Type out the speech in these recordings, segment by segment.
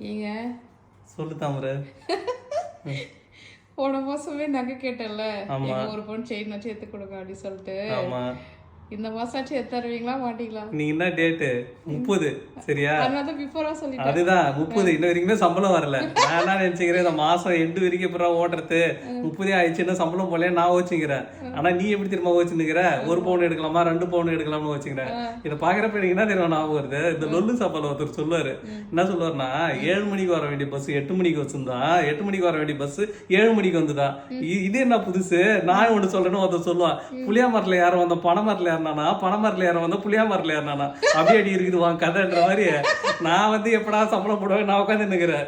ஏங்க சொல்லு தாமரை. போன மாசமே நகை கேட்டல, ஆமா. ஒரு பவுன் செயின் வச்சு எடுத்து கொடுங்க அப்படின்னு சொல்லிட்டு. ஆமா. இந்த மாசாச்சும் எடுத்து தருவீங்களா மாட்டீங்களா? நீ என்ன டேட்டு? 30 சரியா? அதனால பிஃபோரா சொல்லிட்டேன். அதுதான் 30. இன்ன வரைக்குமே சம்பளம் வரல. நான் என்ன நினைச்சுக்கிறேன், இந்த மாசம் எண்டு வரைக்கும் எப்பறம் ஓட்டுறது, 30 ஆயிடுச்சுன்னா சம்பளம் போல நான் வச்சுக்கிறேன். ஆனா நீ எப்படி திரும்ப வச்சுன்னுக்கிற? 1 பவுன் எடுக்கலாமா 2 பவுன் எடுக்கலாம்னு வச்சுக்கிறேன். இதை பாக்குறப்ப எனக்கு என்ன தெரியும் ஞாபகம் வருது, இந்த லொல்லு சம்பளம் ஒருத்தர் சொல்லுவாரு. என்ன சொல்லுவாருன்னா, 7 மணிக்கு வர வேண்டிய பஸ் 8 மணிக்கு வச்சிருந்தான், 8 மணிக்கு வர வேண்டிய பஸ் 7 மணிக்கு வந்துதான். இது என்ன புதுசு? நான் ஒண்ணு சொல்றேன்னு ஒருத்தர் சொல்லுவான், புளியா மரத்துல யாரும் வந்த பனை மரத்துல ஏறினானா, பனை மரத்துல யாரும் வந்தா புளியா மரத்துல ஏறினானா, அப்படியே அடி இருக்குது வாங்க கதைன்ற மாதிரி. நான் வந்து எப்படா சம்பளம் போடுவேன் நான் உட்காந்து நினைக்கிறேன்.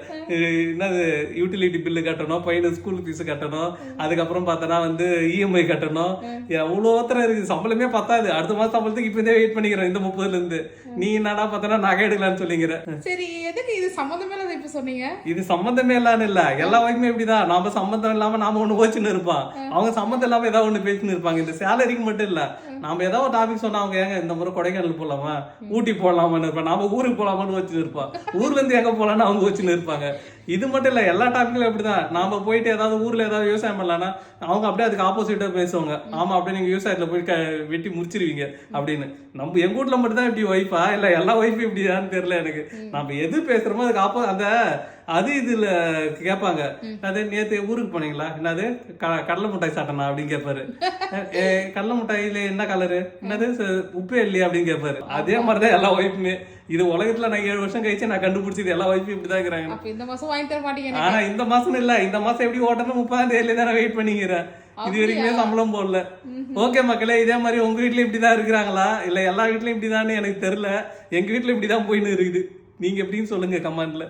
என்னது யூட்டிலிட்டி பில்லு கட்டணும், பையனுக்கு ஸ்கூல் ஃபீஸ் கட்டணும், அதுக்கப்புறம் பார்த்தனா வந்து இஎம்ஐ கட்டணும், எவ்வளோ ஒருத்தர இருக்குது. சம்பளமே பத்தாது. அடுத்த மாசம் சம்பளத்துக்கு இப்போ வெயிட் பண்ணிக்கிறேன் இந்த 30ல இருந்து. நீ என்னடா பார்த்தனா நகை எடுக்கலான்னு சொல்லிங்கிற. சரி, எதுக்கு இது சம்மந்தமே இல்லாத இப்ப சொன்னீங்க? இது சம்பந்தமே இல்லான்னு இல்ல, எல்லா வயசுமே இப்படிதான். நாம சம்பந்தம் இல்லாம நாம ஒண்ணு போச்சுன்னு இருப்பான், அவங்க சம்பந்தம் இல்லாம ஏதாவது ஒண்ணு பேசின்னு இருப்பாங்க. இந்த சேலரிக்கு மட்டும் இல்ல, நாம ஏதாவது ஒரு டாபிக் சொன்னா அவங்க ஏங்க இந்த முறை கொடைக்கானல் போலாமா, ஊட்டி போலாமான்னு இருப்பான், நாம ஊருக்கு போலாமான்னு வச்சுன்னு இருப்பான். ஊர்ல இருந்து எங்க போலான்னு அவங்க வச்சுன்னு இருப்பாங்க. இது மட்டும் இல்ல, எல்லா டாபிக்லும் அப்படிதான். நாம போயிட்டு ஏதாவது ஊர்ல ஏதாவது விவசாயம் பண்ணலாம்னா அவங்க அப்படியே அதுக்கு ஆப்போசிட்டா பேசுவாங்க. ஆமா அப்படியே நீங்க விவசாயத்துல போய் வெட்டி முடிச்சிருவீங்க அப்படின்னு. நம்ம எங்க வீட்டுல மட்டும் தான் இப்படி ஒய்ஃபா இல்ல எல்லா ஒய்ஃபும் இப்படிதான்னு தெரியல எனக்கு. நம்ம எது பேசுறோமோ அதுக்கு அந்த அது இதுல கேட்பாங்க. அது நேத்து ஊருக்கு போனீங்களா, என்னது கடலை மிட்டாய் சாப்பிட்டனா அப்படின்னு கேட்பாரு. கடலை மிட்டாயில என்ன கலரு, என்னது உப்பே இல்லையா அப்படின்னு கேட்பாரு. அதே மாதிரிதான் எல்லா ஒய்ஃபுமே. இது உலகத்துல நான் 7 வருஷம் கழிச்சு நான் கண்டுபிடிச்சது. எல்லா ஒய்ஃபும் இப்படிதான் இருக்கிறாங்க. இந்த மாசம் வாங்கி தர மாட்டீங்க? ஆனா இந்த மாசம் இல்ல, இந்த மாசம் எப்படி ஓட்டணும் 30ஆம் தேதியில தான் வெயிட் பண்ணிக்கிறேன். இது வரைக்குமே சம்பளம் போடல. ஓகே மக்களே, இதே மாதிரி உங்க வீட்டுல இப்படிதான் இருக்கிறாங்களா இல்ல எல்லா வீட்லயும் இப்படிதான்னு எனக்கு தெரியல. எங்க வீட்டுல இப்படிதான் போயின்னு இருக்குது. நீங்க எப்படின்னு சொல்லுங்க கமெண்ட்ல.